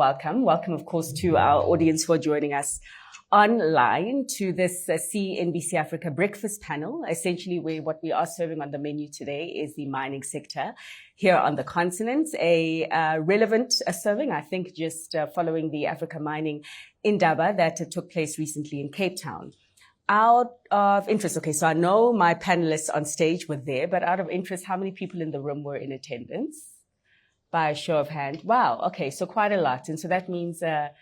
welcome. Welcome, of course, to our audience who are joining us online to this CNBC Africa breakfast panel. Essentially, what we are serving on the menu today is the mining sector here on the continent. A relevant serving, I think, just following the Africa Mining Indaba that took place recently in Cape Town. Out of interest, okay, so I know my panelists on stage were there, but out of interest, how many people in the room were in attendance? By a show of hand. Wow, okay, so quite a lot. And so that means that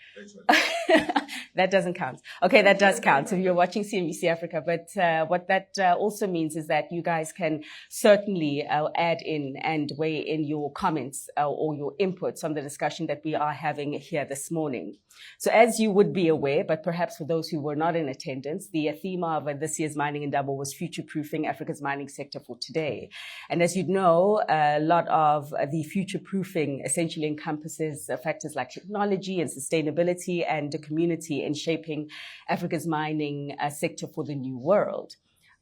doesn't count. Okay, that does count. So you're watching CNBC Africa, but what that also means is that you guys can certainly add in and weigh in your comments or your inputs on the discussion that we are having here this morning. So as you would be aware, but perhaps for those who were not in attendance, the theme of this year's Mining Indaba was future-proofing Africa's mining sector for today. And as you know, a lot of the future-proofing essentially encompasses factors like technology and sustainability and the community in shaping Africa's mining sector for the new world.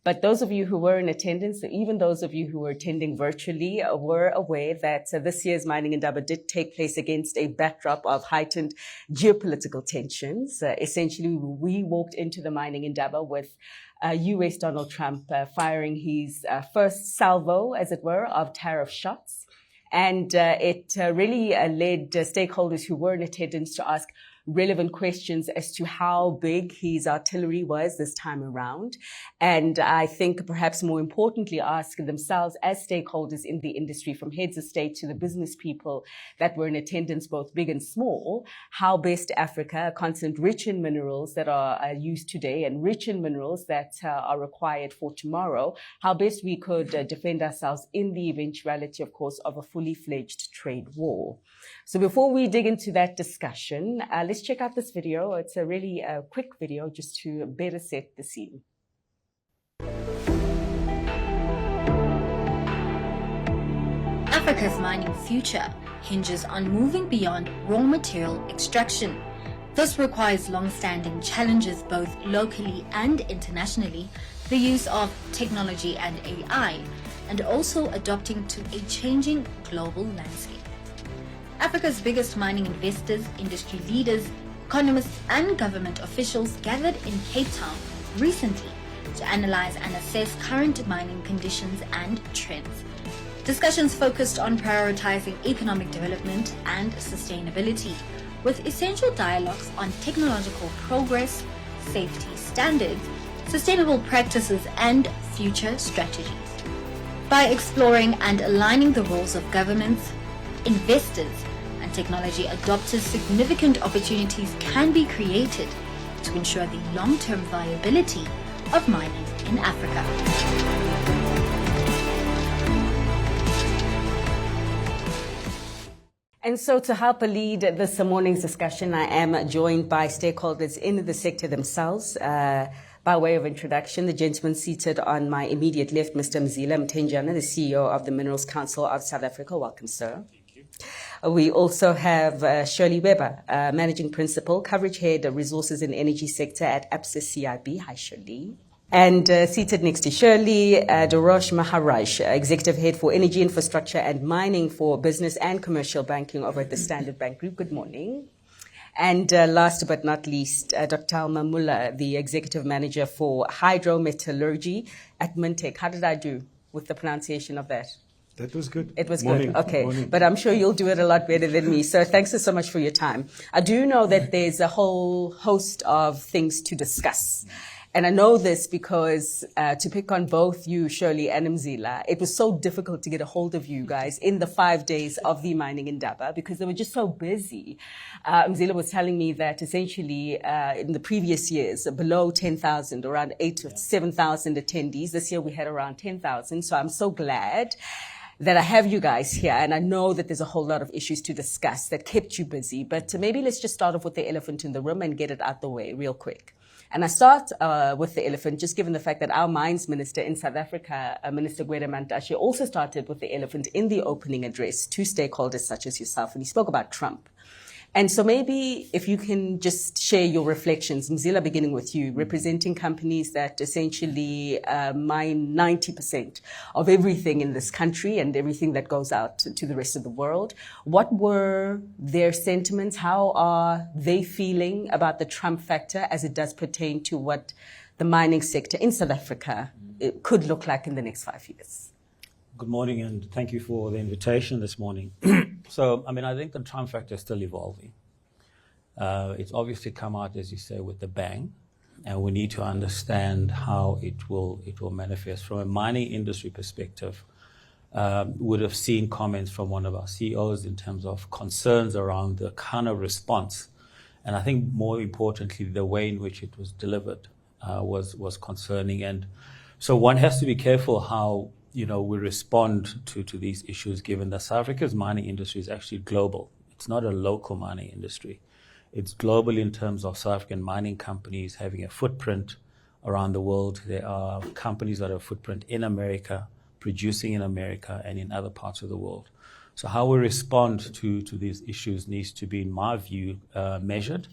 But those of you who were in attendance, even those of you who were attending virtually, were aware that this year's Mining Indaba did take place against a backdrop of heightened geopolitical tensions. Essentially, we walked into the Mining Indaba with US Donald Trump firing his first salvo, as it were, of tariff shots. And it really led stakeholders who were in attendance to ask relevant questions as to how big his artillery was this time around. And I think perhaps more importantly, ask themselves as stakeholders in the industry, from heads of state to the business people that were in attendance, both big and small, how best Africa, a continent rich in minerals that are used today and rich in minerals that are required for tomorrow, how best we could defend ourselves in the eventuality, of course, of a fully fledged trade war. So before we dig into that discussion, let's check out this video. It's a really quick video just to better set the scene. Africa's mining future hinges on moving beyond raw material extraction. This requires long-standing challenges both locally and internationally, the use of technology and AI, and also adapting to a changing global landscape. Africa's biggest mining investors, industry leaders, economists and government officials gathered in Cape Town recently to analyze and assess current mining conditions and trends. Discussions focused on prioritizing economic development and sustainability, with essential dialogues on technological progress, safety standards, sustainable practices and future strategies. By exploring and aligning the roles of governments, investors and technology adopters, significant opportunities can be created to ensure the long-term viability of mining in Africa. And so to help lead this morning's discussion, I am joined by stakeholders in the sector themselves. By way of introduction, the gentleman seated on my immediate left, Mr. Mzila Mtenjana, the CEO of the Minerals Council of South Africa. Welcome, sir. We also have Shirley Weber, Managing Principal, Coverage Head, Resources and Energy Sector at APSA CIB. Hi, Shirley. And seated next to Shirley, Dorosh Maharaj, Executive Head for Energy Infrastructure and Mining for Business and Commercial Banking over at the Standard Bank Group. Good morning. And last but not least, Dr. Alma Muller, the Executive Manager for Hydrometallurgy at Mintech. How did I do with the pronunciation of that? That was good. It was Morning. good. Okay. Morning. But I'm sure you'll do it a lot better than me. So thanks so much for your time. I do know that there's a whole host of things to discuss. And I know this because to pick on both you, Shirley, and Mzila, it was so difficult to get a hold of you guys in the 5 days of the Mining Indaba because they were just so busy. Mzila was telling me that essentially in the previous years, below 10,000, around 8,000 to 7,000 attendees. This year we had around 10,000. So I'm so glad that I have you guys here, and I know that there's a whole lot of issues to discuss that kept you busy. But maybe let's just start off with the elephant in the room and get it out the way real quick. And I start with the elephant, just given the fact that our mines minister in South Africa, Minister Gwede Mantashe, also started with the elephant in the opening address to stakeholders such as yourself, and he spoke about Trump. And so maybe if you can just share your reflections, Mzila, beginning with you, representing companies that essentially mine 90% of everything in this country and everything that goes out to the rest of the world. What were their sentiments? How are they feeling about the Trump factor as it does pertain to what the mining sector in South Africa it could look like in the next 5 years? Good morning, and thank you for the invitation this morning. So, I think the Trump factor is still evolving. It's obviously come out, as you say, with the bang, and we need to understand how it will manifest. From a mining industry perspective, would have seen comments from one of our CEOs in terms of concerns around the kind of response, and I think more importantly, the way in which it was delivered was concerning. And so one has to be careful how we respond to these issues, given that South Africa's mining industry is actually global. It's not a local mining industry. It's global in terms of South African mining companies having a footprint around the world. There are companies that have a footprint in America, producing in America and in other parts of the world. So how we respond to these issues needs to be, in my view, measured.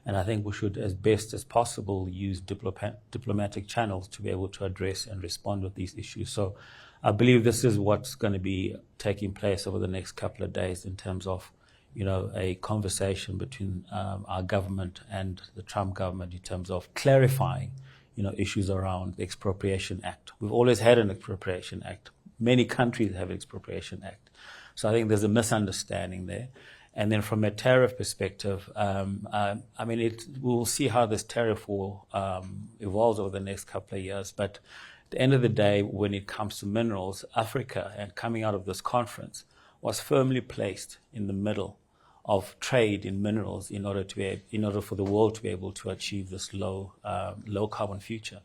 And I think we should, as best as possible, use diplomatic channels to be able to address and respond with these issues. So I believe this is what's going to be taking place over the next couple of days in terms of, a conversation between our government and the Trump government in terms of clarifying, issues around the Expropriation Act. We've always had an Expropriation Act. Many countries have an Expropriation Act. So I think there's a misunderstanding there. And then from a tariff perspective, we'll see how this tariff war evolves over the next couple of years. But at the end of the day, when it comes to minerals, Africa, and coming out of this conference, was firmly placed in the middle of trade in minerals in order for the world to be able to achieve this low carbon future.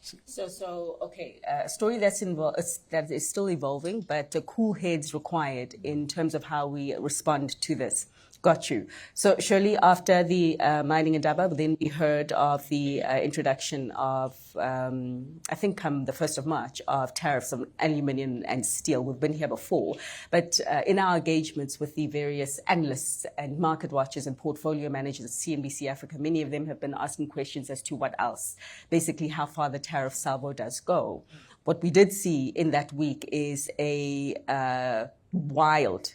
A story that is still evolving, but cool heads required in terms of how we respond to this. Got you. So surely after the mining Indaba, then we heard of the introduction of, I think the 1st of March, of tariffs on aluminium and steel. We've been here before, but in our engagements with the various analysts and market watchers and portfolio managers at CNBC Africa, many of them have been asking questions as to what else, basically how far the tariff salvo does go. What we did see in that week is a wild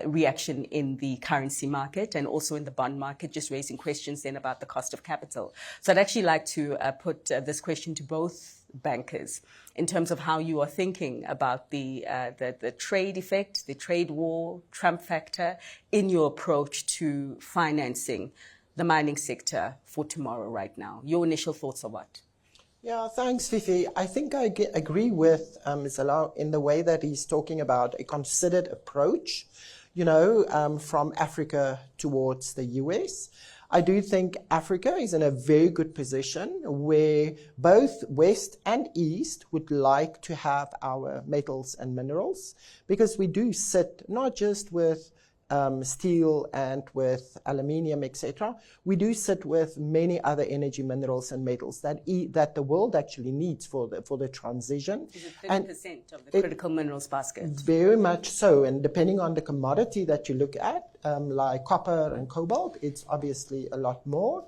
reaction in the currency market and also in the bond market, just raising questions then about the cost of capital. So I'd actually like to put this question to both bankers in terms of how you are thinking about the trade effect, the trade war, Trump factor in your approach to financing the mining sector for tomorrow right now. Your initial thoughts are what? Yeah, thanks, Fifi. I think I agree with Zala in the way that he's talking about a considered approach, from Africa towards the US. I do think Africa is in a very good position where both West and East would like to have our metals and minerals, because we do sit not just with steel and with aluminium, etc. We do sit with many other energy minerals and metals that the world actually needs for the transition. Is it 30% of the critical minerals basket? Very much so, and depending on the commodity that you look at, like copper and cobalt, it's obviously a lot more.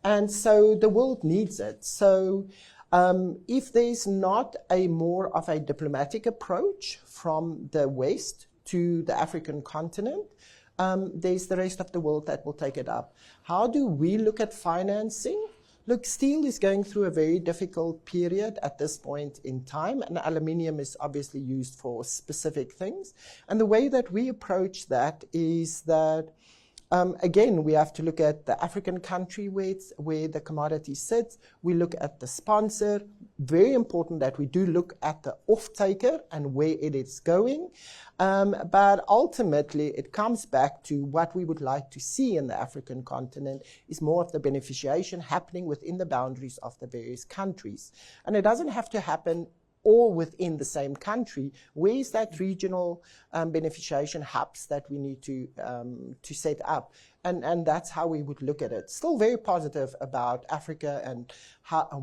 And so the world needs it. So if there's not a more of a diplomatic approach from the West to the African continent, there's the rest of the world that will take it up. How do we look at financing? Look, steel is going through a very difficult period at this point in time, and aluminium is obviously used for specific things. And the way that we approach that is that, again, we have to look at the African country where the commodity sits. We look at the sponsor. Very important that we do look at the off-taker and where it is going. But ultimately, it comes back to what we would like to see in the African continent is more of the beneficiation happening within the boundaries of the various countries. And it doesn't have to happen all within the same country. Where is that regional beneficiation hubs that we need to set up? And that's how we would look at it. Still very positive about Africa and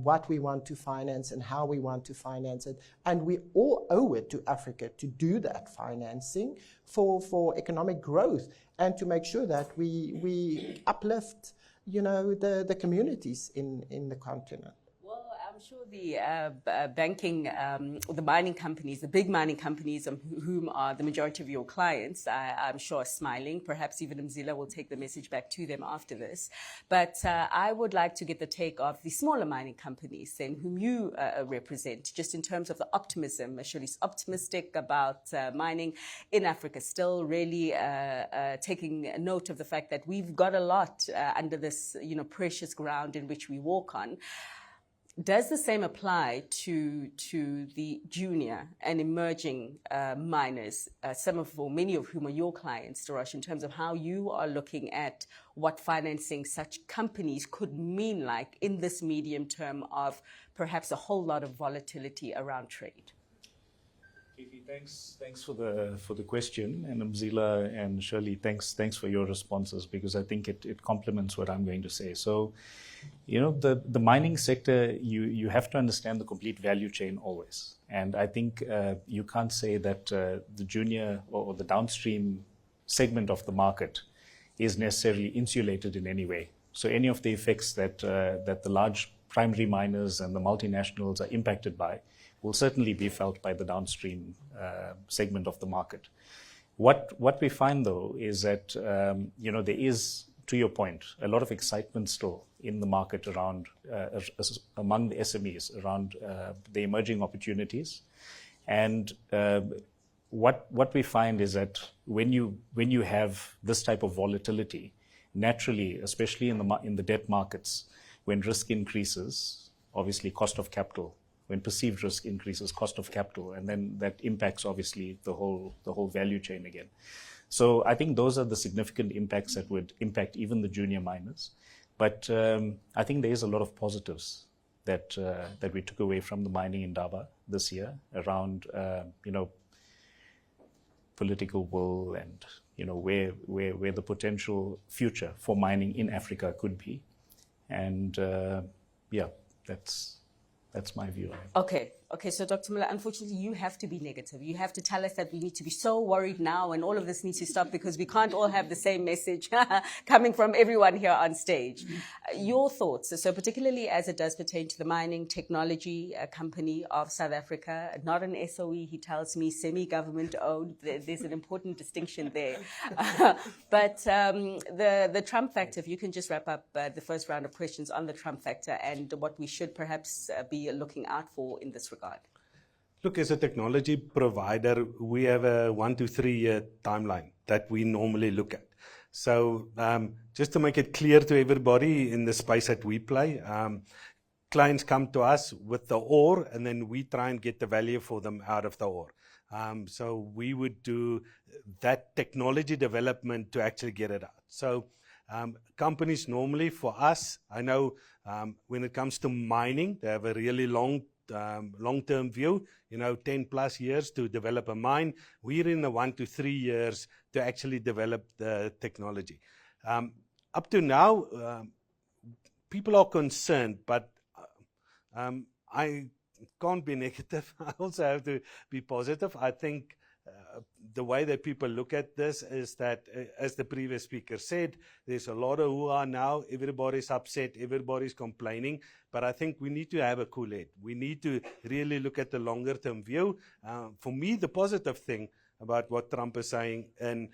what we want to finance and how we want to finance it. And we all owe it to Africa to do that financing for economic growth and to make sure that we uplift, the communities in the continent. Well, I'm sure the banking, the mining companies, the big mining companies, whom are the majority of your clients, I'm sure are smiling. Perhaps even Mzila will take the message back to them after this. But I would like to get the take of the smaller mining companies, then, whom you represent, just in terms of the optimism. Shirley's optimistic about mining in Africa, still really taking note of the fact that we've got a lot under this, precious ground in which we walk on. Does the same apply to the junior and emerging miners, many of whom are your clients, Darosh, in terms of how you are looking at what financing such companies could mean like in this medium term of perhaps a whole lot of volatility around trade? Katie, thanks for the question, and Mzila and Shirley, thanks for your responses, because I think it complements what I'm going to say. So, the mining sector, you have to understand the complete value chain always, and I think you can't say that the junior or the downstream segment of the market is necessarily insulated in any way. So any of the effects that the large primary miners and the multinationals are impacted by will certainly be felt by the downstream segment of the market. What we find, though, is that there is, to your point, a lot of excitement still in the market around among the SMEs around the emerging opportunities, and what we find is that when you have this type of volatility, naturally, especially in the debt markets, when risk increases, obviously cost of capital. When perceived risk increases, cost of capital, and then that impacts obviously the whole value chain again. So I think those are the significant impacts that would impact even the junior miners. But I think there is a lot of positives that we took away from the mining Indaba this year around political will and where the potential future for mining in Africa could be, and that's my view on it. Okay. So Dr. Miller, unfortunately, you have to be negative. You have to tell us that we need to be so worried now and all of this needs to stop, because we can't all have the same message coming from everyone here on stage. Your thoughts, so particularly as it does pertain to the mining technology company of South Africa, not an SOE, he tells me, semi-government owned. There's an important distinction there. But the Trump factor, if you can just wrap up the first round of questions on the Trump factor and what we should perhaps be looking out for in this regard. Look, as a technology provider, we have a 1 to 3 year timeline that we normally look at. So just to make it clear to everybody in the space that we play, clients come to us with the ore, and then we try and get the value for them out of the ore. So we would do that technology development to actually get it out. So companies normally, for us, I know when it comes to mining, they have a really long-term view, 10 plus years to develop a mine. We're in the 1 to 3 years to actually develop the technology. Up to now, people are concerned, but I can't be negative. I also have to be positive. I think the way that people look at this is that, as the previous speaker said, there's a lot of hoo-ha now. Everybody's upset, everybody's complaining, but I think we need to have a cool head. We need to really look at the longer term view. For me, the positive thing about what Trump is saying, and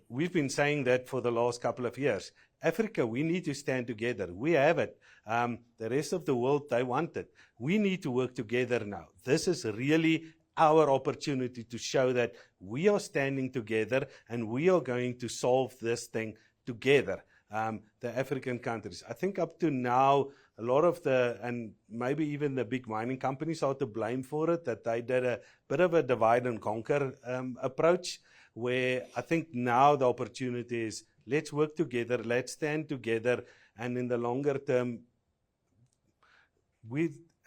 we've been saying that for the last couple of years, Africa, we need to stand together. We have it. The rest of the world, they want it. We need to work together now. This is really our opportunity to show that we are standing together and we are going to solve this thing together, the African countries. I think up to now, a lot of and maybe even the big mining companies are to blame for it, that they did a bit of a divide and conquer approach, where I think now the opportunity is, let's work together, let's stand together, and in the longer term,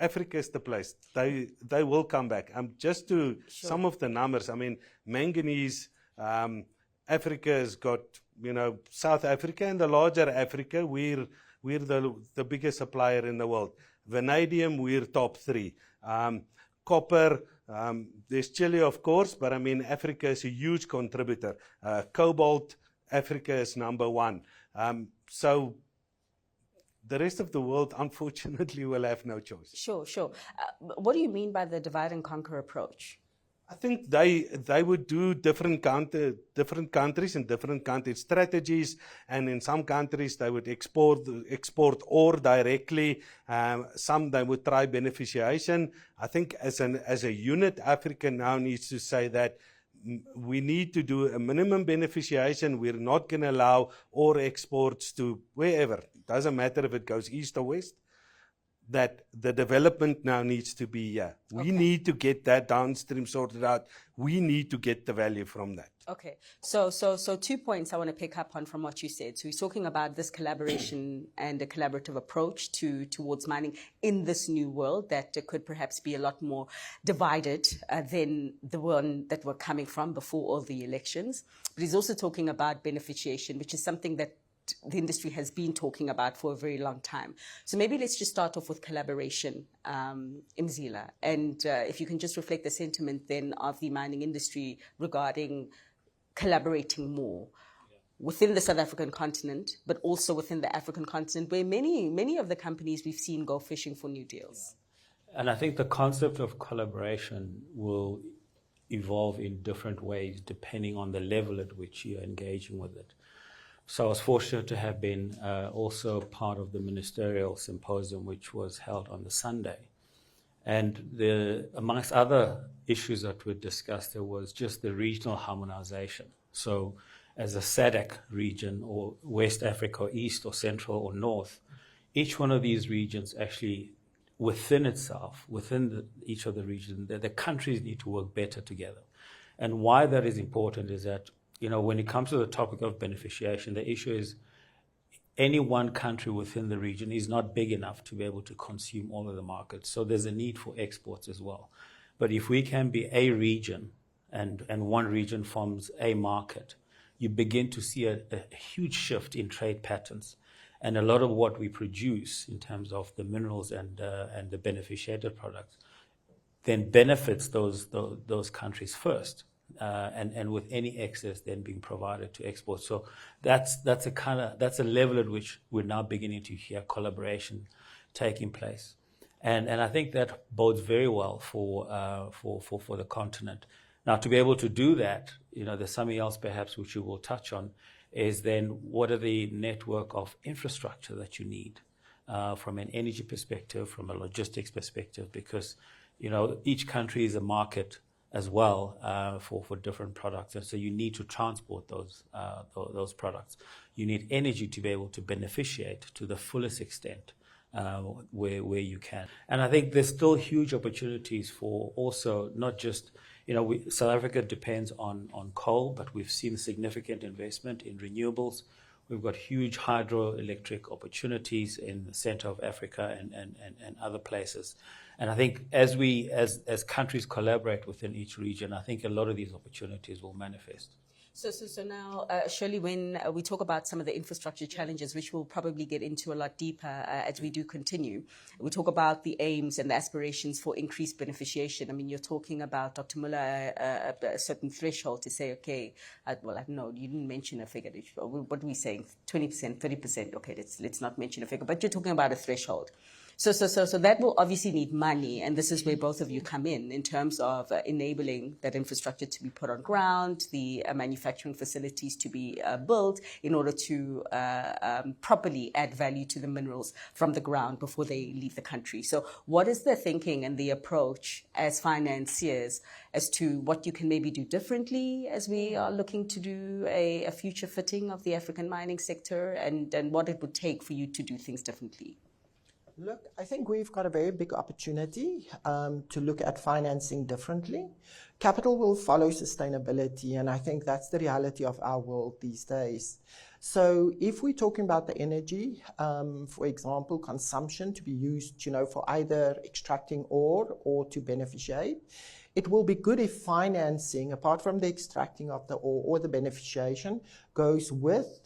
Africa is the place. They will come back. Just to some of the numbers, I mean, manganese, Africa has got, South Africa and the larger Africa, we're the biggest supplier in the world. Vanadium, we're top 3. Copper, there's Chile, of course, but I mean, Africa is a huge contributor. Cobalt, Africa is number one. So the rest of the world, unfortunately, will have no choice. Sure. What do you mean by the divide and conquer approach? I think they would do different countries and different country strategies, and in some countries they would export ore directly. Some they would try beneficiation. I think as a unit, Africa now needs to say that we need to do a minimum beneficiation. We're not going to allow ore exports to wherever. It doesn't matter if it goes east or west. That the development now needs to be here. We need to get that downstream sorted out. We need to get the value from that. Okay, so 2 points I want to pick up on from what you said. So he's talking about this collaboration and a collaborative approach towards mining in this new world that could perhaps be a lot more divided than the one that we're coming from before all the elections. But he's also talking about beneficiation, which is something that the industry has been talking about for a very long time. So maybe let's just start off with collaboration, Mzila, and if you can just reflect the sentiment then of the mining industry regarding collaborating more within the South African continent, but also within the African continent, where many of the companies we've seen go fishing for new deals. And I think the concept of collaboration will evolve in different ways depending on the level at which you're engaging with it. So I was fortunate to have been also part of the ministerial symposium, which was held on the Sunday. And amongst other issues that were discussed, there was just the regional harmonization. So as a SADC region, or West Africa, or East, or Central, or North, each one of these regions actually, within itself, each of the regions, the countries need to work better together. And why that is important is that, when it comes to the topic of beneficiation, the issue is any one country within the region is not big enough to be able to consume all of the markets. So there's a need for exports as well. But if we can be a region and one region forms a market, you begin to see a huge shift in trade patterns. And a lot of what we produce in terms of the minerals and the beneficiated products then benefits those countries first. And with any excess then being provided to export. So that's a level at which we're now beginning to hear collaboration taking place. And I think that bodes very well for the continent. Now, to be able to do that, there's something else perhaps which you will touch on, is then what are the network of infrastructure that you need from an energy perspective, from a logistics perspective, because each country is a market as well for different products, and so you need to transport those products. You need energy to be able to beneficiate to the fullest extent where you can. And I think there's still huge opportunities for also not just South Africa depends on coal, but we've seen significant investment in renewables. We've got huge hydroelectric opportunities in the center of Africa and other places. And I think as countries collaborate within each region, I think a lot of these opportunities will manifest. So now, Shirley, when we talk about some of the infrastructure challenges, which we'll probably get into a lot deeper as we do continue, we talk about the aims and the aspirations for increased beneficiation. I mean, you're talking about, Dr. Muller, a certain threshold to say, okay, I don't know, you didn't mention a figure. What are we saying? 20%, 30%? Okay, let's not mention a figure, but you're talking about a threshold. So that will obviously need money, and this is where both of you come in terms of enabling that infrastructure to be put on ground, the manufacturing facilities to be built in order to properly add value to the minerals from the ground before they leave the country. So what is the thinking and the approach as financiers as to what you can maybe do differently as we are looking to do a future fitting of the African mining sector, and what it would take for you to do things differently? Look, I think we've got a very big opportunity to look at financing differently. Capital will follow sustainability, and I think that's the reality of our world these days. So if we're talking about the energy, for example, consumption to be used, for either extracting ore or to beneficiate, it will be good if financing, apart from the extracting of the ore or the beneficiation, goes with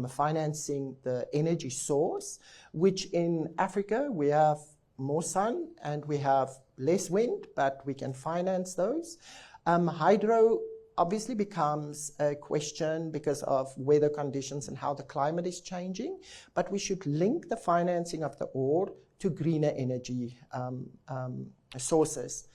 financing the energy source, which in Africa we have more sun and we have less wind, but we can finance those. Hydro obviously becomes a question because of weather conditions and how the climate is changing, but we should link the financing of the ore to greener energy sources.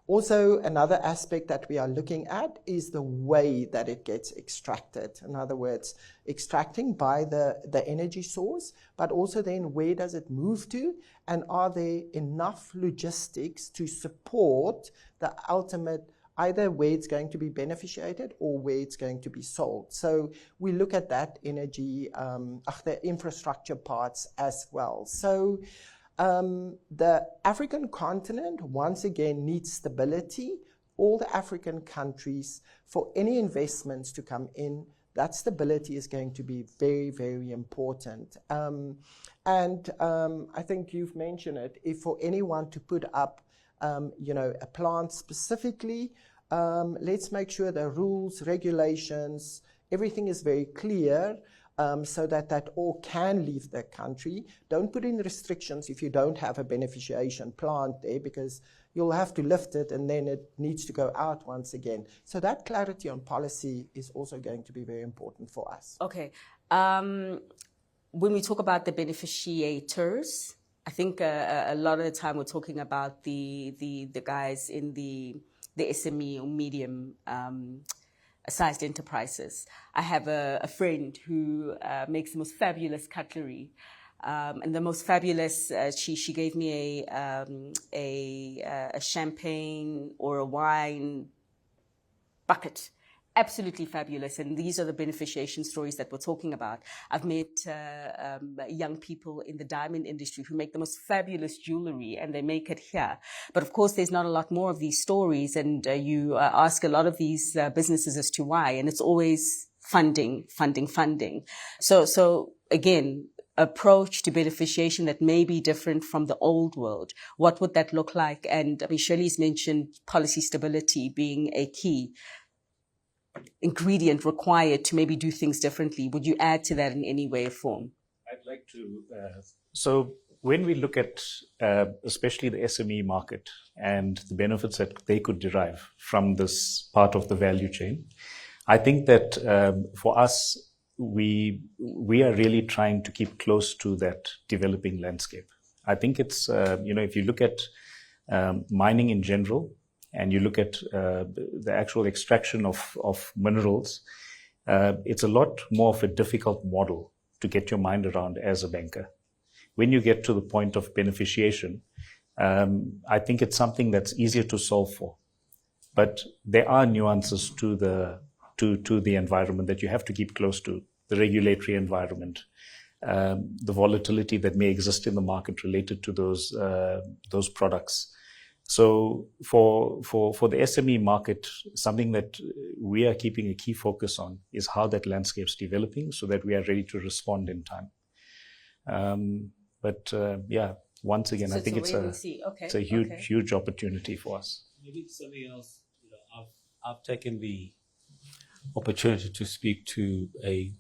Also, another aspect that we are looking at is the way that it gets extracted. In other words, extracting by the energy source, but also then where does it move to, and are there enough logistics to support the ultimate, either where it's going to be beneficiated or where it's going to be sold. So we look at that energy, the infrastructure parts as well. So the African continent, once again, needs stability. All the African countries, for any investments to come in, that stability is going to be very, very important. I think you've mentioned it. If for anyone to put up, a plant specifically, let's make sure the rules, regulations, everything is very clear. So that ore can leave the country. Don't put in restrictions if you don't have a beneficiation plant there, because you'll have to lift it and then it needs to go out once again. So that clarity on policy is also going to be very important for us. Okay. When we talk about the beneficiators, I think a lot of the time we're talking about the guys in the SME or medium sized enterprises. I have a friend who makes the most fabulous cutlery, and the most fabulous. She gave me a champagne or a wine bucket. Absolutely fabulous, and these are the beneficiation stories that we're talking about. I've met young people in the diamond industry who make the most fabulous jewelry, and they make it here. But of course, there's not a lot more of these stories, and you ask a lot of these businesses as to why, and it's always funding. So again, approach to beneficiation that may be different from the old world. What would that look like? And I mean, Shirley's mentioned policy stability being a key ingredient required to maybe do things differently. Would you add to that in any way or form? I'd like to. So when we look at especially the SME market and the benefits that they could derive from this part of the value chain, I think that for us, we are really trying to keep close to that developing landscape. I think it's, if you look at mining in general, and you look at the actual extraction of minerals, it's a lot more of a difficult model to get your mind around as a banker. When you get to the point of beneficiation, I think it's something that's easier to solve for. But there are nuances to the environment that you have to keep close to, the regulatory environment, the volatility that may exist in the market related to those products. So for the SME market, something that we are keeping a key focus on is how that landscape's developing so that we are ready to respond in time. Once again, So I think it's a huge opportunity for us. Maybe something else. I've taken the opportunity to speak to a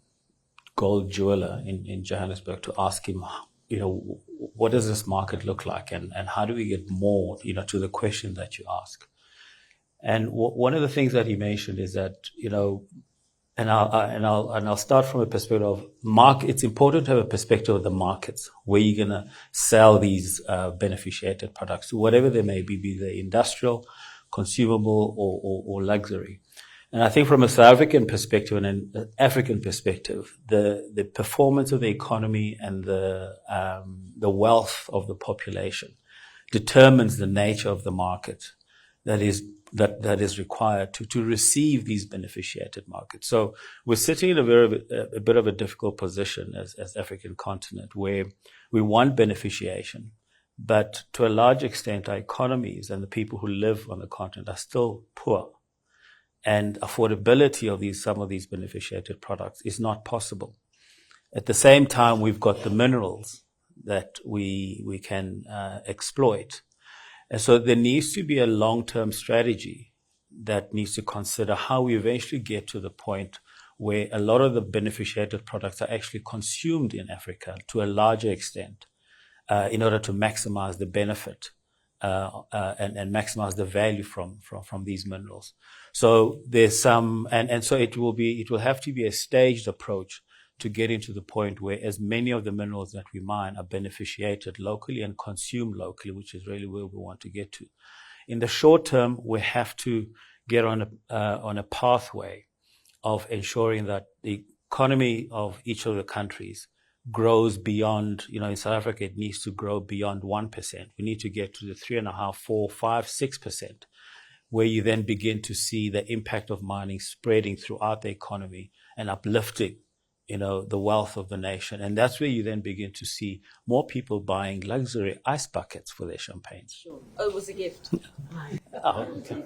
gold jeweler in Johannesburg to ask him, what does this market look like, and how do we get more, to the question that you ask. And one of the things that he mentioned is that, and I'll start from a perspective of it's important to have a perspective of the markets where you're going to sell these beneficiated products to, whatever they may be they industrial, consumable, or luxury. And I think from a South African perspective and an African perspective, the performance of the economy and the wealth of the population determines the nature of the market that is required to receive these beneficiated markets. So we're sitting in a bit of a difficult position as African continent, where we want beneficiation, but to a large extent, our economies and the people who live on the continent are still poor. And affordability of some of these beneficiated products is not possible. At the same time, we've got the minerals that we can exploit. And so there needs to be a long-term strategy that needs to consider how we eventually get to the point where a lot of the beneficiated products are actually consumed in Africa to a larger extent in order to maximize the benefit and maximize the value from these minerals. So there's some, and so it will have to be a staged approach to get into the point where as many of the minerals that we mine are beneficiated locally and consumed locally, which is really where we want to get to. In the short term, we have to get on a pathway of ensuring that the economy of each of the countries grows beyond, in South Africa, it needs to grow beyond 1%. We need to get to the 3.5%, 4%, 5%, 6%, where you then begin to see the impact of mining spreading throughout the economy and uplifting, the wealth of the nation. And that's where you then begin to see more people buying luxury ice buckets for their champagnes. Sure. Oh, it was a gift. Oh, okay.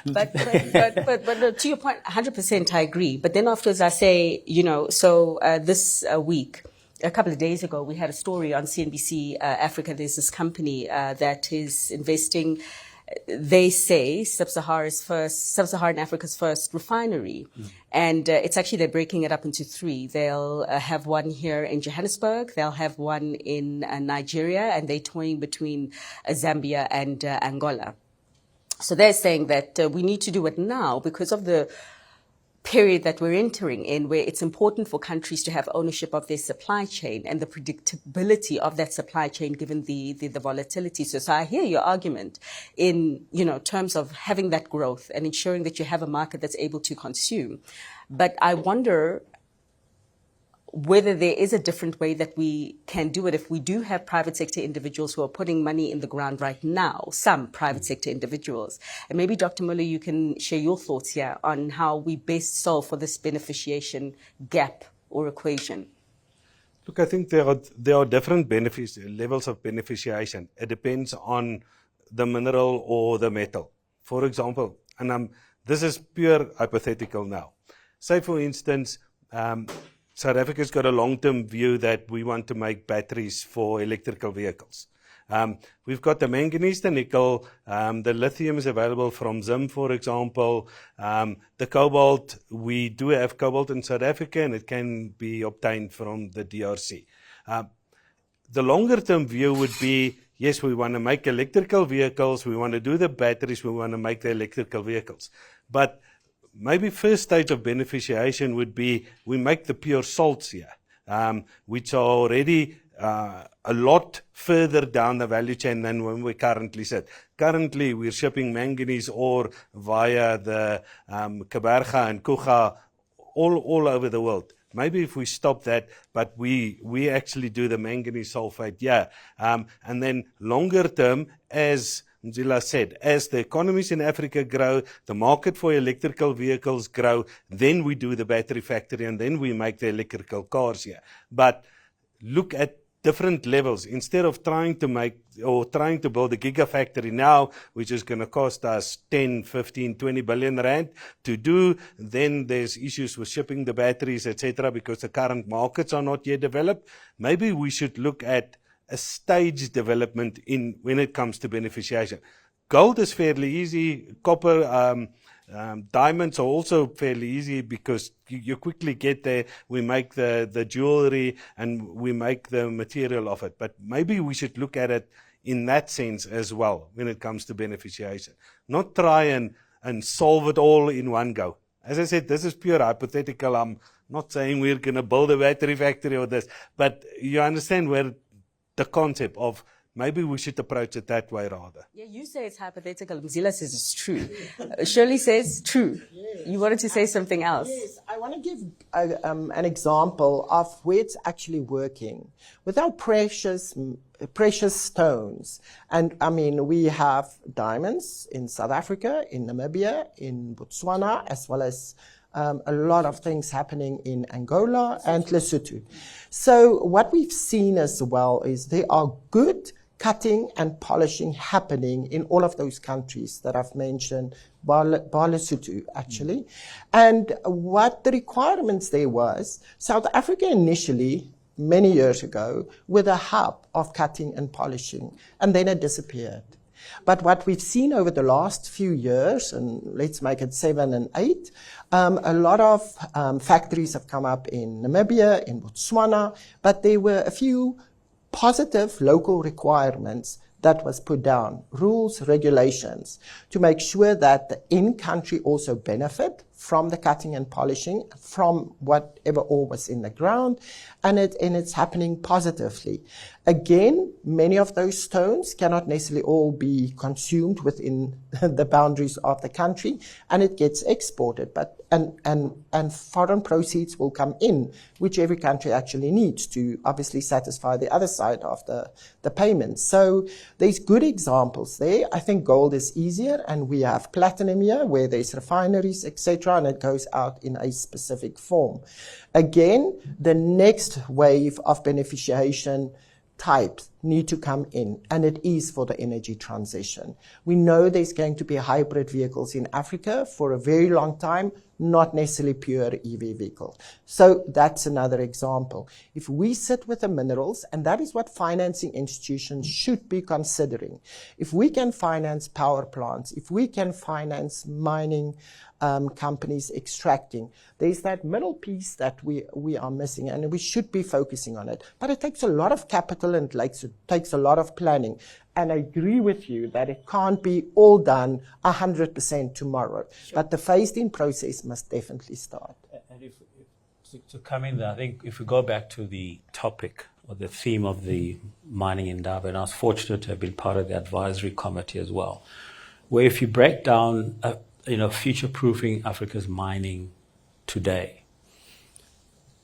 But to your point, 100% I agree. But then afterwards I say, this week, a couple of days ago, we had a story on CNBC Africa. There's this company that is investing, they say, Sub-Saharan Africa's first refinery. And it's actually, they're breaking it up into 3. They'll have one here in Johannesburg, they'll have one in Nigeria, and they're toying between Zambia and Angola. So they're saying that we need to do it now because of the period that we're entering in, where it's important for countries to have ownership of their supply chain and the predictability of that supply chain given the volatility. So I hear your argument in, terms of having that growth and ensuring that you have a market that's able to consume. But I wonder whether there is a different way that we can do it if we do have private sector individuals who are putting money in the ground right now, some private sector individuals. And maybe, Dr. Muller, you can share your thoughts here on how we best solve for this beneficiation gap or equation. Look, I think there are different levels of beneficiation. It depends on the mineral or the metal. For example, and this is pure hypothetical now. Say, for instance, South Africa's got a long-term view that we want to make batteries for electrical vehicles. We've got the manganese, the nickel, the lithium is available from Zim, for example. The cobalt, we do have cobalt in South Africa and it can be obtained from the DRC. The longer-term view would be, yes, we want to make electrical vehicles, we want to do the batteries, we want to make the electrical vehicles. But maybe first stage of beneficiation would be we make the pure salts here, which are already a lot further down the value chain than when we currently sit. Currently, we're shipping manganese ore via the Kabarga and Kuga all over the world. Maybe if we stop that, but we actually do the manganese sulfate, and then longer term, as Mzila said, as the economies in Africa grow, the market for electrical vehicles grow, then we do the battery factory and then we make the electrical cars here. But look at different levels. Instead of trying to build a gigafactory now, which is going to cost us 10, 15, 20 billion rand to do, then there's issues with shipping the batteries, etc., because the current markets are not yet developed. Maybe we should look at a stage development when it comes to beneficiation. Gold is fairly easy. Copper, diamonds are also fairly easy because you quickly get there. We make the jewelry and we make the material of it. But maybe we should look at it in that sense as well when it comes to beneficiation. Not try and solve it all in one go. As I said, this is pure hypothetical. I'm not saying we're going to build a battery factory or this, but you understand where the concept of maybe we should approach it that way rather. Yeah, you say it's hypothetical. Mzila says it's true. Shirley says true. Yes. You wanted to say something else. Yes, I want to give an example of where it's actually working. Without precious stones, and I mean, we have diamonds in South Africa, in Namibia, in Botswana, as well as a lot of things happening in Angola and Lesotho. So what we've seen as well is there are good cutting and polishing happening in all of those countries that I've mentioned, bar Lesotho actually. And what the requirements there was, South Africa initially, many years ago, were the hub of cutting and polishing, and then it disappeared. But what we've seen over the last few years, and let's make it 7 and 8, a lot of factories have come up in Namibia, in Botswana, but there were a few positive local requirements that was put down, rules, regulations, to make sure that the in-country also benefit from the cutting and polishing, from whatever ore was in the ground, and it's happening positively. Again, many of those stones cannot necessarily all be consumed within the boundaries of the country, and it gets exported. But and foreign proceeds will come in, which every country actually needs to obviously satisfy the other side of the payments. So there's good examples there. I think gold is easier, and we have platinum here where there's refineries, etc., and it goes out in a specific form. Again, the next wave of beneficiation types need to come in, and it is for the energy transition. We know there's going to be hybrid vehicles in Africa for a very long time, not necessarily pure EV vehicles. So that's another example. If we sit with the minerals, and that is what financing institutions should be considering. If we can finance power plants, if we can finance mining companies extracting, there's that middle piece that we are missing, and we should be focusing on it. But it takes a lot of capital, and it takes a lot of planning. And I agree with you that it can't be all done 100% tomorrow. Sure. But the phased-in process must definitely start. And if to come in there, I think if we go back to the topic or the theme of the mining in Indaba, and I was fortunate to have been part of the advisory committee as well, where if you break down future-proofing Africa's mining today,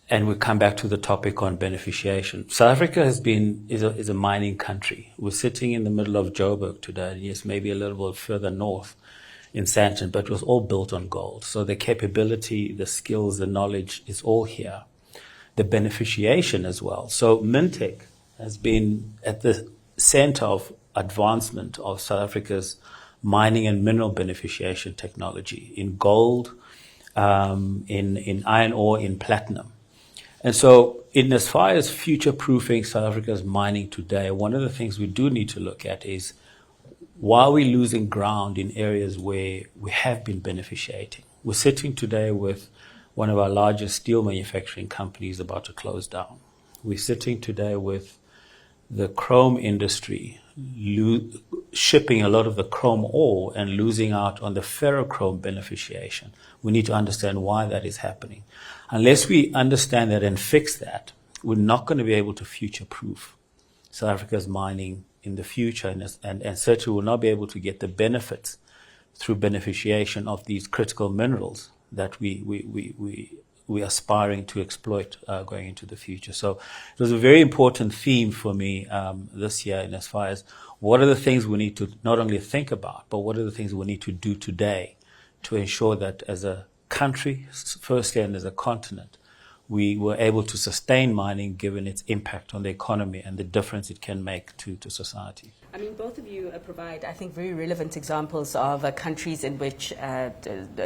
and we come back to the topic on beneficiation. South Africa is a mining country. We're sitting in the middle of Joburg today, and yes, maybe a little bit further north in Sandton, but it was all built on gold. So the capability, the skills, the knowledge is all here. The beneficiation as well. So Mintech has been at the center of advancement of South Africa's mining and mineral beneficiation technology in gold, in iron ore, in platinum. And so in as far as future-proofing South Africa's mining today, one of the things we do need to look at is, why are we losing ground in areas where we have been beneficiating? We're sitting today with one of our largest steel manufacturing companies about to close down. We're sitting today with the chrome industry shipping a lot of the chrome ore and losing out on the ferrochrome beneficiation. We need to understand why that is happening. Unless we understand that and fix that, we're not going to be able to future-proof South Africa's mining in the future, and certainly will not be able to get the benefits through beneficiation of these critical minerals that we're aspiring to exploit going into the future. So it was a very important theme for me this year, in as far as what are the things we need to not only think about, but what are the things we need to do today to ensure that as a country, firstly, and as a continent, we were able to sustain mining given its impact on the economy and the difference it can make to society. I mean, both of you provide, I think, very relevant examples of countries in which a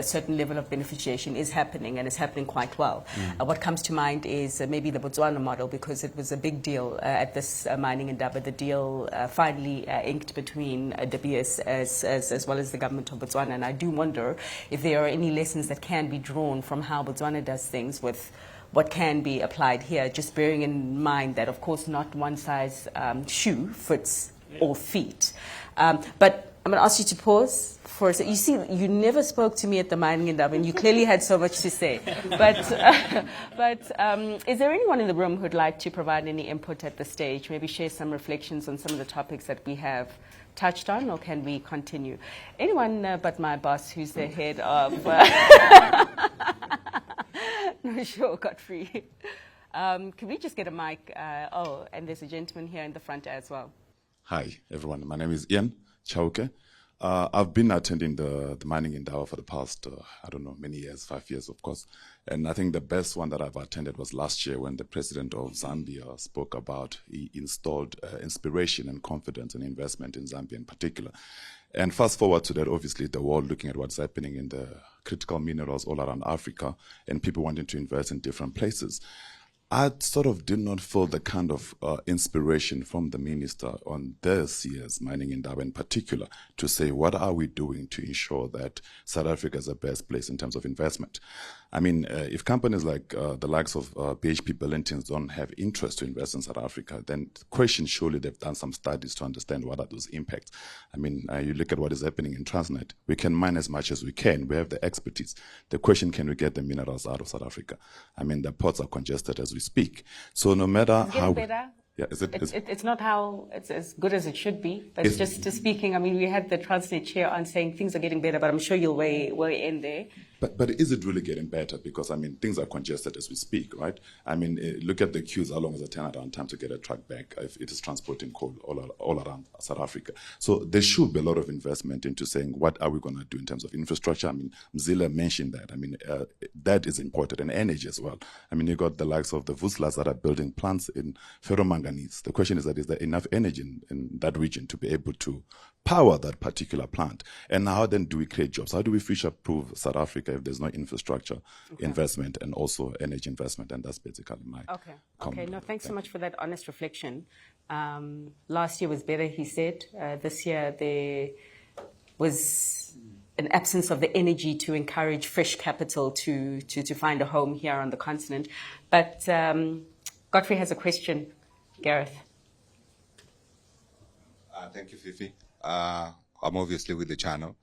certain level of beneficiation is happening, and is happening quite well. What comes to mind is maybe the Botswana model, because it was a big deal at this mining Indaba. The deal finally inked between De Beers as well as the government of Botswana. And I do wonder if there are any lessons that can be drawn from how Botswana does things with what can be applied here, just bearing in mind that, of course, not one size shoe fits all feet. But I'm going to ask you to pause for a second. You see, you never spoke to me at the mining Indaba, and you clearly had so much to say. But is there anyone in the room who'd like to provide any input at this stage, maybe share some reflections on some of the topics that we have touched on, or can we continue? Anyone but my boss, who's the head of... No, sure, Godfrey. Can we just get a mic? And there's a gentleman here in the front as well. Hi, everyone. My name is Ian Chauke. I've been attending the mining Indaba for the past, many years, 5 years, of course. And I think the best one that I've attended was last year, when the president of Zambia spoke about, he installed inspiration and confidence and investment in Zambia in particular. And fast forward to that, obviously, the world looking at what's happening in the critical minerals all around Africa, and people wanting to invest in different places. I sort of did not feel the kind of inspiration from the minister on this year's mining Indaba in particular, to say, what are we doing to ensure that South Africa is the best place in terms of investment? I mean, if companies like the likes of BHP Billingtons don't have interest to invest in South Africa, then the question, surely they've done some studies to understand what are those impacts. I mean, you look at what is happening in Transnet. We can mine as much as we can. We have the expertise. The question, can we get the minerals out of South Africa? I mean, the ports are congested as we speak. So no matter how... better. Yeah, it's not how it's as good as it should be, but just speaking, I mean, we had the Transnet chair on saying things are getting better, but I'm sure you'll weigh in there. But is it really getting better? Because, I mean, things are congested as we speak, right? I mean, look at the queues, how long is the turnaround time to get a truck back if it is transporting coal all around South Africa? So there should be a lot of investment into saying, what are we going to do in terms of infrastructure? I mean, Mzila mentioned that. I mean, that is important, and energy as well. I mean, you got the likes of the Vuslas that are building plants in ferromanganese. The question is there enough energy in that region to be able to power that particular plant? And how then do we create jobs? How do we future-proof South Africa if there's no infrastructure investment and also energy investment? And that's basically my comment. Okay. No, thanks so much for that honest reflection. Last year was better, he said. This year there was an absence of the energy to encourage fresh capital to find a home here on the continent. But Godfrey has a question. Gareth. Thank you, Fifi. I'm obviously with the channel.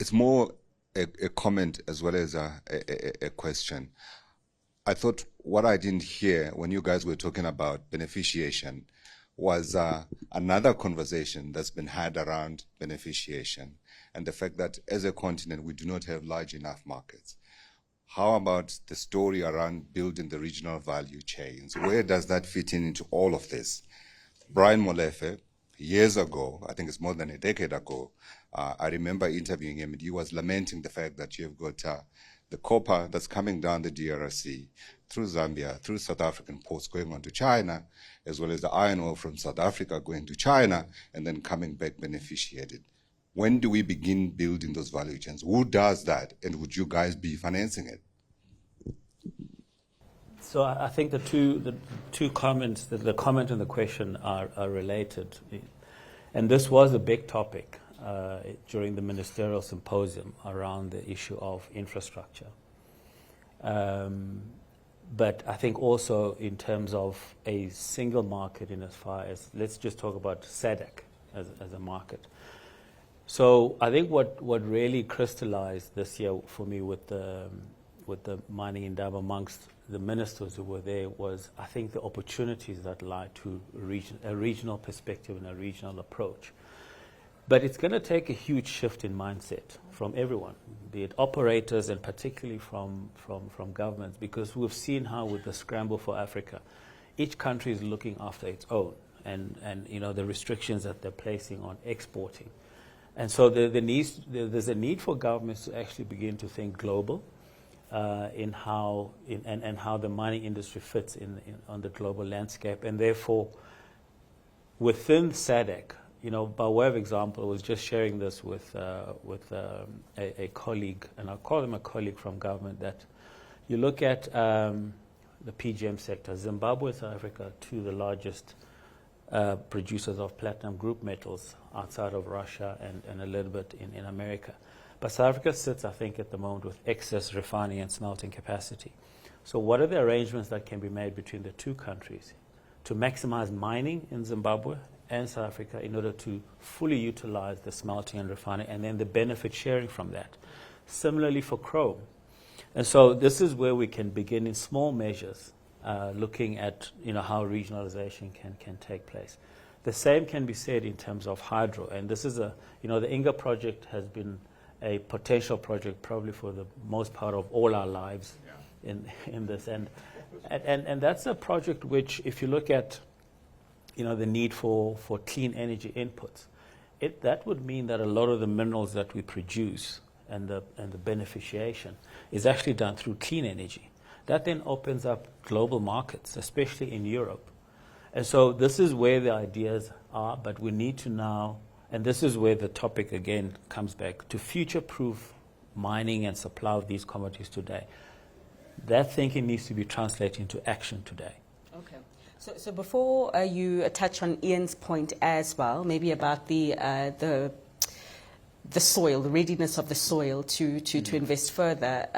It's more a comment as well as a question. I thought what I didn't hear when you guys were talking about beneficiation was another conversation that's been had around beneficiation and the fact that as a continent we do not have large enough markets. How about the story around building the regional value chains? Where does that fit into all of this? Brian Molefe, years ago, I think it's more than a decade ago, I remember interviewing him, and he was lamenting the fact that you've got the copper that's coming down the DRC through Zambia, through South African ports going on to China, as well as the iron ore from South Africa going to China and then coming back beneficiated. When do we begin building those value chains? Who does that? And would you guys be financing it? So I think the two comments, the comment and the question are related. And this was a big topic during the ministerial symposium around the issue of infrastructure. But I think also in terms of a single market in as far as, let's just talk about SADC as a market. So I think what really crystallized this year for me with the mining Indaba amongst the ministers who were there was, I think, the opportunities that lie to a regional perspective and a regional approach. But it's going to take a huge shift in mindset from everyone, be it operators and particularly from governments, because we've seen how with the scramble for Africa, each country is looking after its own and you know, the restrictions that they're placing on exporting. And so there's a need for governments to actually begin to think global in how the mining industry fits on the global landscape. And therefore, within SADC, you know, by way of example, I was just sharing this with a colleague, and I'll call him a colleague from government, that you look at the PGM sector. Zimbabwe, South Africa, two of the largest producers of platinum group metals outside of Russia and a little bit in America. But South Africa sits, I think, at the moment with excess refining and smelting capacity. So what are the arrangements that can be made between the two countries to maximize mining in Zimbabwe and South Africa in order to fully utilize the smelting and refining and then the benefit sharing from that? Similarly for chrome. And so this is where we can begin in small measures looking at, you know, how regionalization can take place. The same can be said in terms of hydro. And this is the Inga project has been a potential project probably for the most part of all our lives in this. And that's a project which, if you look at, you know, the need for clean energy inputs, that would mean that a lot of the minerals that we produce and the beneficiation is actually done through clean energy. That then opens up global markets, especially in Europe. And so this is where the ideas are, but we need to now, and this is where the topic again comes back, to future-proof mining and supply of these commodities today. That thinking needs to be translated into action today. Okay. So before you touch on Ian's point as well, maybe about the the soil, the readiness of the soil to invest further.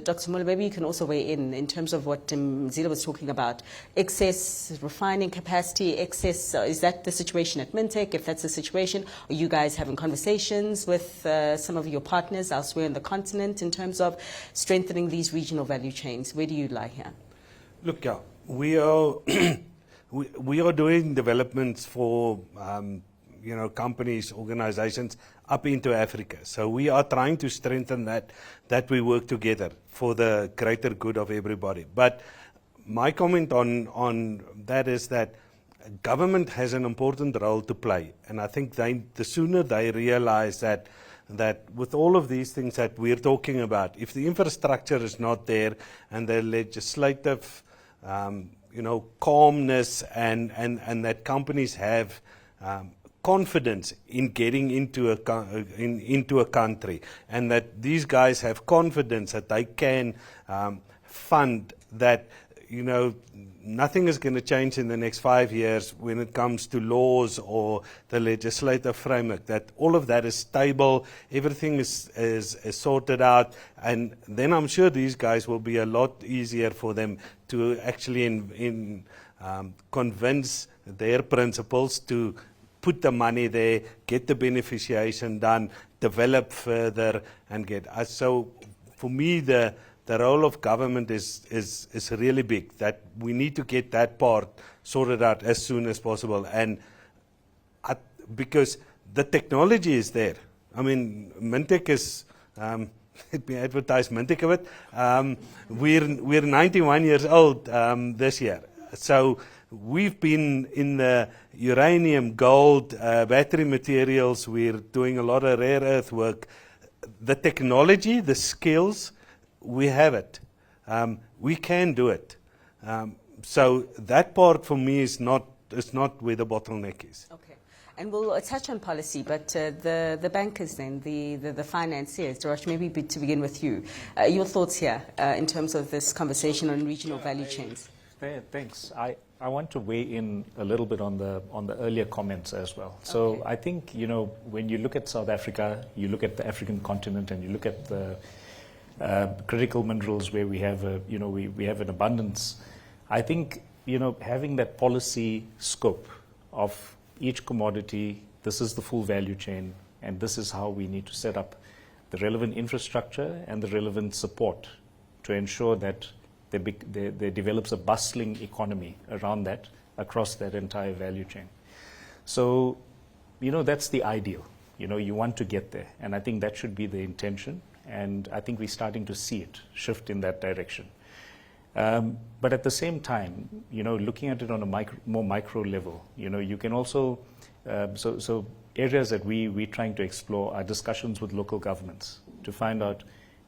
Dr. Muller, maybe you can also weigh in terms of what Zila was talking about. Excess refining capacity, excess, is that the situation at Mintech? If that's the situation, are you guys having conversations with some of your partners elsewhere in the continent in terms of strengthening these regional value chains? Where do you lie here? Look, yeah, we are we are doing developments for companies, organizations up into Africa. So we are trying to strengthen that we work together for the greater good of everybody. But my comment on that is that government has an important role to play, and I think the sooner they realize that with all of these things that we're talking about, if the infrastructure is not there and the legislative calmness and that companies have confidence in getting into a country, and that these guys have confidence that they can fund that, nothing is going to change in the next 5 years when it comes to laws or the legislative framework, that all of that is stable, everything is sorted out, and then I'm sure these guys will be a lot easier for them to actually convince their principals to put the money there, get the beneficiation done, develop further, and get. So for me, the role of government is really big, that we need to get that part sorted out as soon as possible. And because the technology is there. I mean, Mintech is, let me advertise Mintech a bit. We're 91 years old this year. So we've been in the uranium, gold, battery materials. We're doing a lot of rare earth work. The technology, the skills, we have it. We can do it. So that part for me is not where the bottleneck is. Okay. And we'll touch on policy, but the bankers then, the financiers, Dorosh, maybe to begin with you. Your thoughts here in terms of this conversation on regional value chains. Thanks. I want to weigh in a little bit on the earlier comments as well. So okay. I think, when you look at South Africa, you look at the African continent, and you look at the critical minerals where we have we have an abundance. I think having that policy scope of each commodity, this is the full value chain, and this is how we need to set up the relevant infrastructure and the relevant support to ensure that there develops a bustling economy around that, across that entire value chain. So, that's the ideal. You want to get there, and I think that should be the intention. And I think we're starting to see it shift in that direction. But at the same time, looking at it on a more micro level, you can also, so areas that we're trying to explore are discussions with local governments to find out,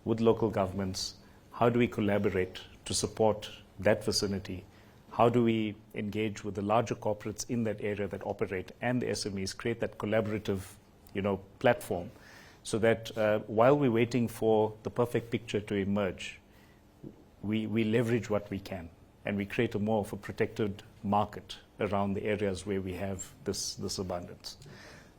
with local governments, how do we collaborate to support that vicinity? How do we engage with the larger corporates in that area that operate, and the SMEs, create that collaborative, platform, so that while we're waiting for the perfect picture to emerge, we leverage what we can, and we create a more of a protected market around the areas where we have this abundance.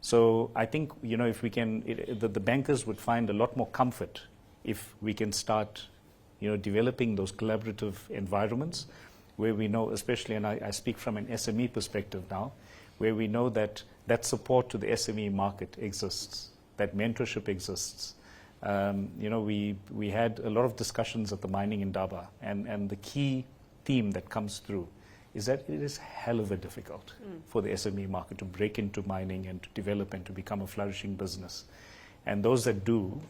So I think, if we can, the bankers would find a lot more comfort if we can start, developing those collaborative environments where we know, especially, and I speak from an SME perspective now, where we know that support to the SME market exists, that mentorship exists. We had a lot of discussions at the mining Indaba, and the key theme that comes through is that it is hell of a difficult for the SME market to break into mining and to develop and to become a flourishing business. And those that do,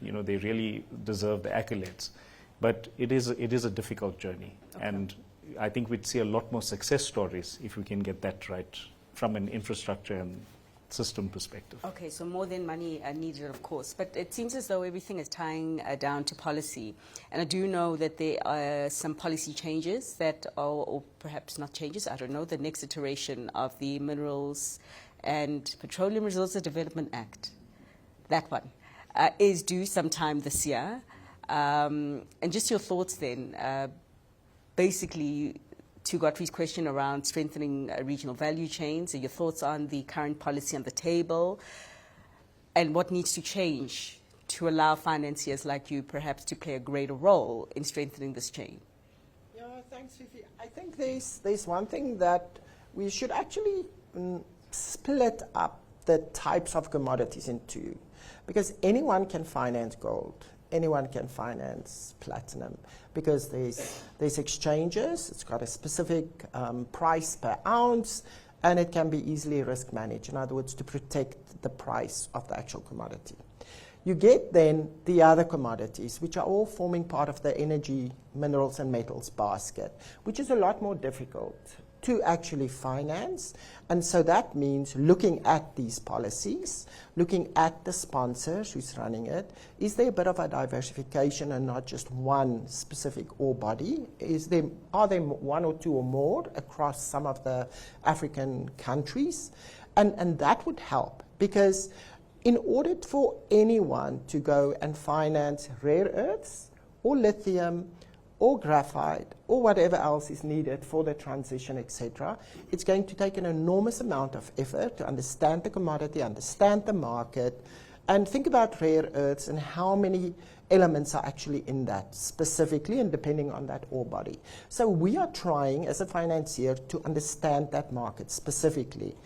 they really deserve the accolades. But it is a difficult journey. Okay. And I think we'd see a lot more success stories if we can get that right from an infrastructure and system perspective. Okay, so more than money needed, of course, but it seems as though everything is tying down to policy. And I do know that there are some policy changes that are, or perhaps not changes, I don't know, the next iteration of the Minerals and Petroleum Resources Development Act, that one, is due sometime this year. And just your thoughts then, basically, to Godfrey's question around strengthening regional value chains, your thoughts on the current policy on the table, and what needs to change to allow financiers like you perhaps to play a greater role in strengthening this chain? Yeah, thanks, Fifi. I think there's one thing that we should actually split up the types of commodities into, because anyone can finance gold, anyone can finance platinum, because there's exchanges, it's got a specific price per ounce, and it can be easily risk managed, in other words, to protect the price of the actual commodity. You get then the other commodities, which are all forming part of the energy, minerals and metals basket, which is a lot more difficult to actually finance. And so that means looking at these policies, looking at the sponsors who's running it. Is there a bit of a diversification and not just one specific ore body? Are there one or two or more across some of the African countries? And that would help, because in order for anyone to go and finance rare earths or lithium or graphite or whatever else is needed for the transition, etc., it's going to take an enormous amount of effort to understand the commodity, understand the market, and think about rare earths and how many elements are actually in that specifically and depending on that ore body. So we are trying as a financier to understand that market specifically.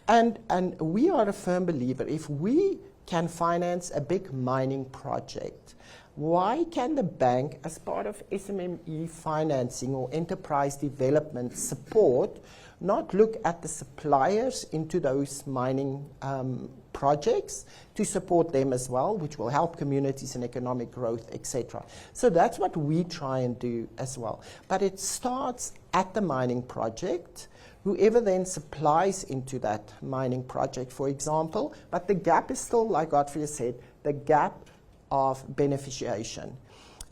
And we are a firm believer, if we can finance a big mining project, why can the bank, as part of SMME financing or enterprise development support, not look at the suppliers into those mining projects to support them as well, which will help communities and economic growth, etc. So that's what we try and do as well. But it starts at the mining project, whoever then supplies into that mining project, for example, but the gap is still, like Godfrey said, the gap of beneficiation.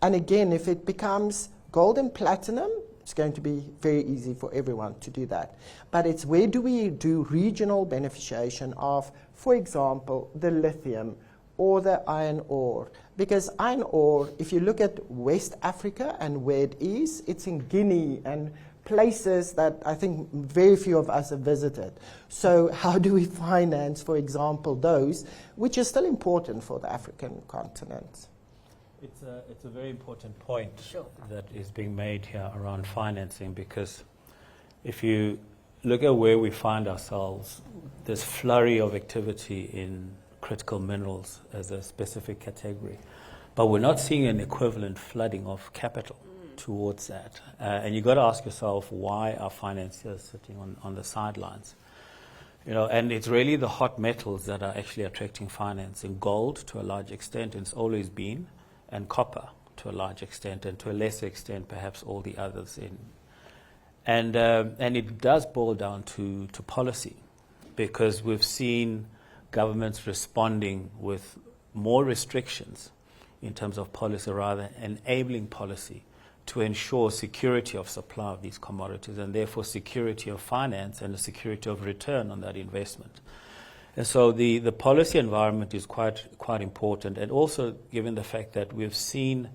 And again, if it becomes gold and platinum, it's going to be very easy for everyone to do that. But it's where do we do regional beneficiation of, for example, the lithium or the iron ore? Because iron ore, if you look at West Africa and where it is, it's in Guinea and places that I think very few of us have visited. So how do we finance, for example, those, which is still important for the African continent? It's a very important point that is being made here around financing, because if you look at where we find ourselves, there's flurry of activity in critical minerals as a specific category, but we're not seeing an equivalent flooding of capital towards that. And you've got to ask yourself, why are financiers sitting on the sidelines? You know, and it's really the hot metals that are actually attracting financing. Gold, to a large extent, it's always been, and copper, to a large extent, and to a lesser extent, perhaps all the others. And it does boil down to policy, because we've seen governments responding with more restrictions in terms of policy, rather enabling policy to ensure security of supply of these commodities, and therefore security of finance and the security of return on that investment. And so the policy environment is quite important, and also given the fact that we've seen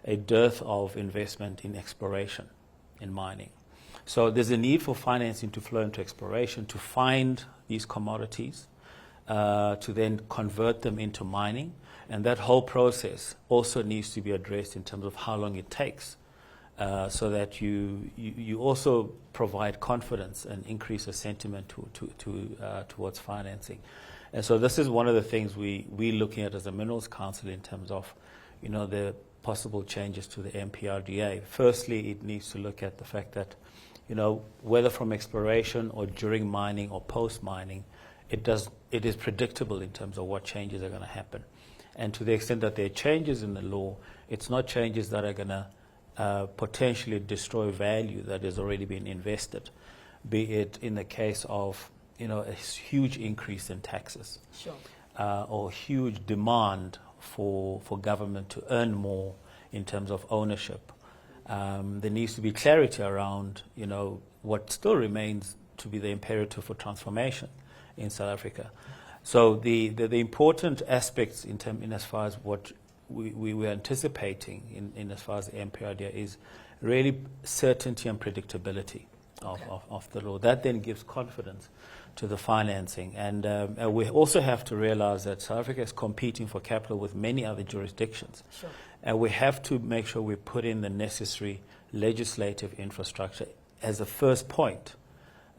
a dearth of investment in exploration in mining. So there's a need for financing to flow into exploration, to find these commodities, to then convert them into mining, and that whole process also needs to be addressed in terms of how long it takes. So that you also provide confidence and increase the sentiment towards financing. And so this is one of the things we're looking at as a Minerals Council in terms of, you know, the possible changes to the MPRDA. Firstly, it needs to look at the fact that, you know, whether from exploration or during mining or post-mining, it is predictable in terms of what changes are going to happen. And to the extent that there are changes in the law, it's not changes that are going to potentially destroy value that has already been invested, be it in the case of, you know, a huge increase in taxes, or huge demand for government to earn more in terms of ownership. There needs to be clarity around, you know, what still remains to be the imperative for transformation in South Africa. So the important aspects in as far as what we were anticipating in as far as the MPRDA is really certainty and predictability of the law. That then gives confidence to the financing. And we also have to realize that South Africa is competing for capital with many other jurisdictions. Sure. And we have to make sure we put in the necessary legislative infrastructure as a first point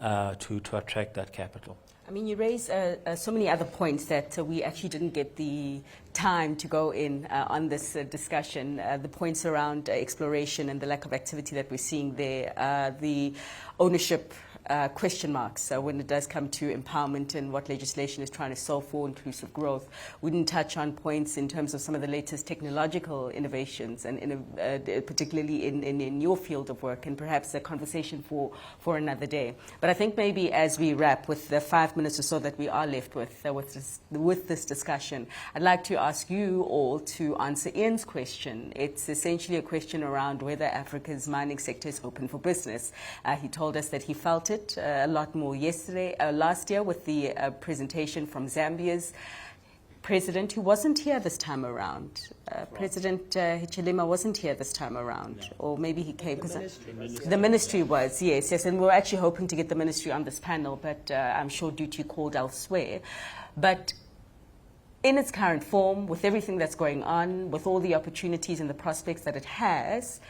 to attract that capital. I mean, you raise so many other points that we actually didn't get the time to go in on this discussion. The points around exploration and the lack of activity that we're seeing there, the ownership question marks when it does come to empowerment and what legislation is trying to solve for inclusive growth. We didn't touch on points in terms of some of the latest technological innovations, and particularly in your field of work, and perhaps a conversation for another day. But I think maybe as we wrap with the 5 minutes or so that we are left with this discussion, I'd like to ask you all to answer Ian's question. It's essentially a question around whether Africa's mining sector is open for business. He told us that he felt it a lot more last year with the presentation from Zambia's president, who wasn't here this time around. President Hichilema wasn't here this time around, no. Or maybe he came because the ministry was, yes, and we're actually hoping to get the ministry on this panel, but I'm sure duty called elsewhere. But in its current form, with everything that's going on, with all the opportunities and the prospects that it has,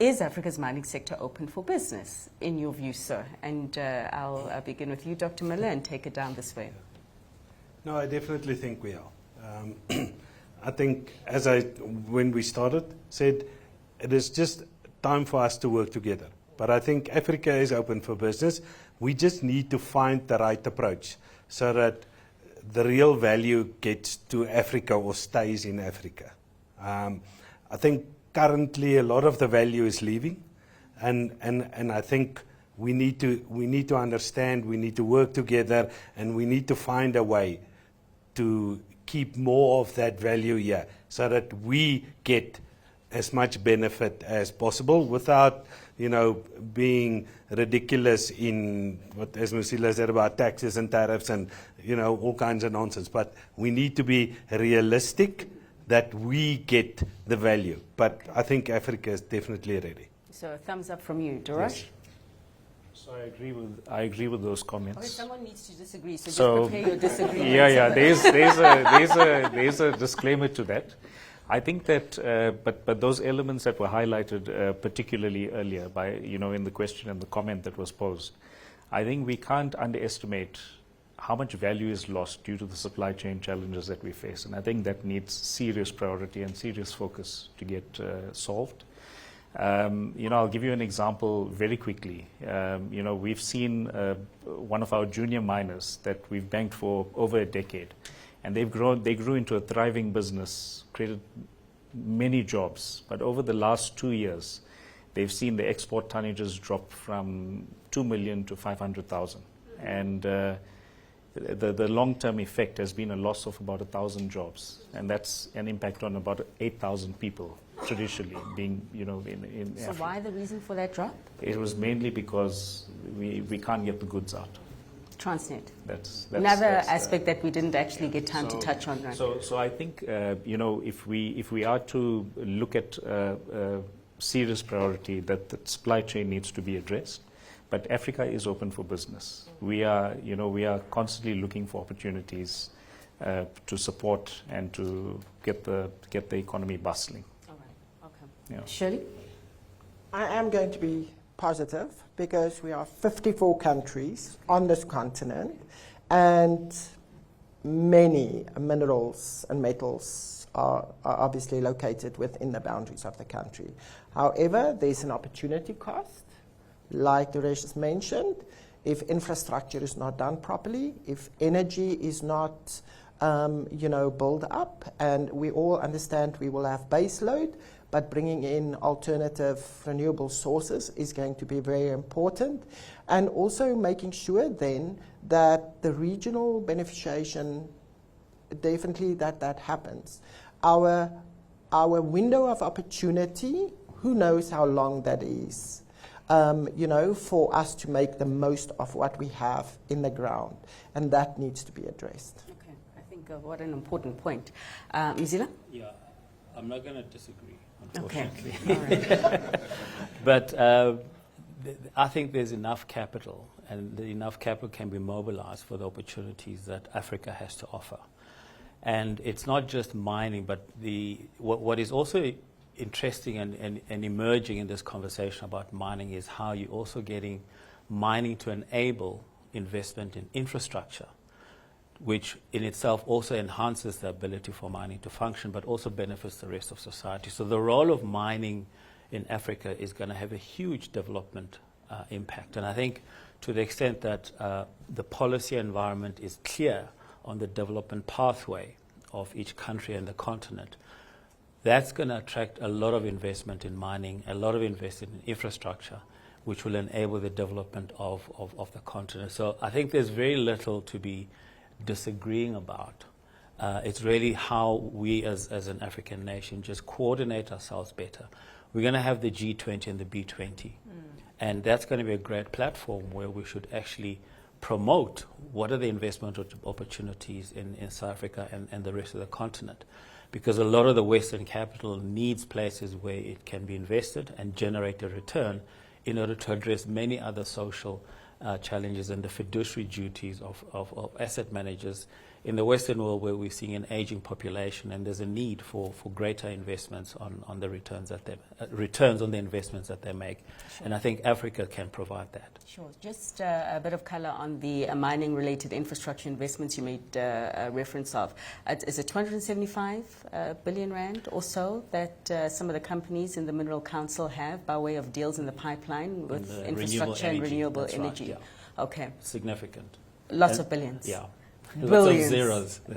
is Africa's mining sector open for business, in your view, sir? And I'll begin with you, Dr. Miller, and take it down this way. No, I definitely think we are. I think, when we started, said it is just time for us to work together. But I think Africa is open for business. We just need to find the right approach so that the real value gets to Africa or stays in Africa. I think currently a lot of the value is leaving, and I think we need to understand, we need to work together, and we need to find a way to keep more of that value here so that we get as much benefit as possible without, being ridiculous in what, as Mzila said, about taxes and tariffs and, all kinds of nonsense. But we need to be realistic that we get the value. But I think Africa is definitely ready. So a thumbs up from you, Dorosh. Yes. So I agree with those comments. Okay, someone needs to disagree, so just prepare your disagreement. Yeah. There's a disclaimer to that. I think that, but those elements that were highlighted particularly earlier by, in the question and the comment that was posed, I think we can't underestimate how much value is lost due to the supply chain challenges that we face. And I think that needs serious priority and serious focus to get solved. I'll give you an example very quickly. We've seen one of our junior miners that we've banked for over a decade, and they grew into a thriving business, created many jobs. But over the last 2 years, they've seen the export tonnages drop from 2 million to 500,000. And the long-term effect has been a loss of about 1,000 jobs, and that's an impact on about 8,000 people traditionally being, in So Africa. why the reason for that drop? It was mainly because we can't get the goods out. Transnet. That's Another aspect that we didn't actually get time to touch on, right? So I think, if we are to look at serious priority, that supply chain needs to be addressed. But Africa is open for business. We are constantly looking for opportunities to support and to get the economy bustling. All right. Okay. Yeah. Shirley? I am going to be positive because we are 54 countries on this continent, and many minerals and metals are obviously located within the boundaries of the country. However, there's an opportunity cost. Like Duresh has mentioned, if infrastructure is not done properly, if energy is not, built up, and we all understand we will have base load, but bringing in alternative renewable sources is going to be very important. And also making sure then that the regional beneficiation, definitely that happens. Our window of opportunity, who knows how long that is, for us to make the most of what we have in the ground. And that needs to be addressed. Okay, I think what an important point. Mzila? Yeah, I'm not going to disagree, unfortunately. Okay, all right. But I think there's enough capital, and enough capital can be mobilized for the opportunities that Africa has to offer. And it's not just mining, but what is also interesting and emerging in this conversation about mining is how you're also getting mining to enable investment in infrastructure, which in itself also enhances the ability for mining to function, but also benefits the rest of society. So the role of mining in Africa is going to have a huge development impact. And I think to the extent that the policy environment is clear on the development pathway of each country and the continent, that's going to attract a lot of investment in mining, a lot of investment in infrastructure, which will enable the development of the continent. So I think there's very little to be disagreeing about. It's really how we as an African nation just coordinate ourselves better. We're going to have the G20 and the B20, and that's going to be a great platform where we should actually promote what are the investment opportunities in South Africa and the rest of the continent. Because a lot of the Western capital needs places where it can be invested and generate a return in order to address many other social challenges and the fiduciary duties of asset managers in the Western world, where we're seeing an aging population and there's a need for greater investments on the returns on the investments that they make. Sure. And I think Africa can provide that. Sure. Just a bit of color on the mining-related infrastructure investments you made reference of. Is it 275 billion rand or so that some of the companies in the Mineral Council have by way of deals in the pipeline with infrastructure and renewable energy? Right, yeah. Okay. Significant. Lots of billions. Yeah. Billions.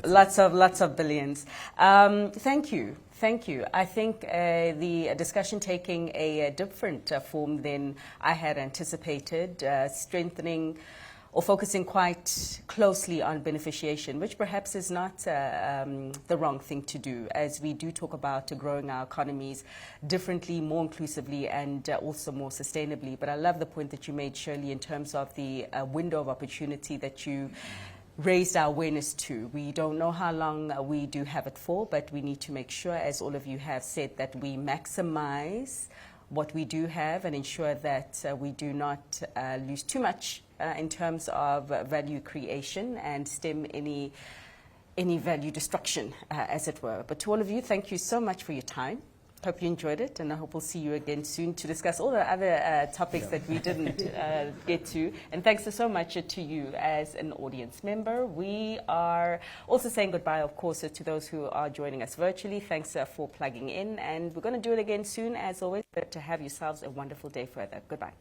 Lots of zeros. Lots of billions. Thank you. I think the discussion taking a different form than I had anticipated, strengthening or focusing quite closely on beneficiation, which perhaps is not the wrong thing to do, as we do talk about growing our economies differently, more inclusively, and also more sustainably. But I love the point that you made, Shirley, in terms of the window of opportunity that you raised our awareness to. We don't know how long we do have it for, but we need to make sure, as all of you have said, that we maximize what we do have and ensure that we do not lose too much in terms of value creation and stem any value destruction, as it were. But to all of you, thank you so much for your time. Hope you enjoyed it, and I hope we'll see you again soon to discuss all the other topics that we didn't get to. And thanks so much to you as an audience member. We are also saying goodbye, of course, to those who are joining us virtually. Thanks for plugging in, and we're going to do it again soon, as always. But to have yourselves a wonderful day further. Goodbye.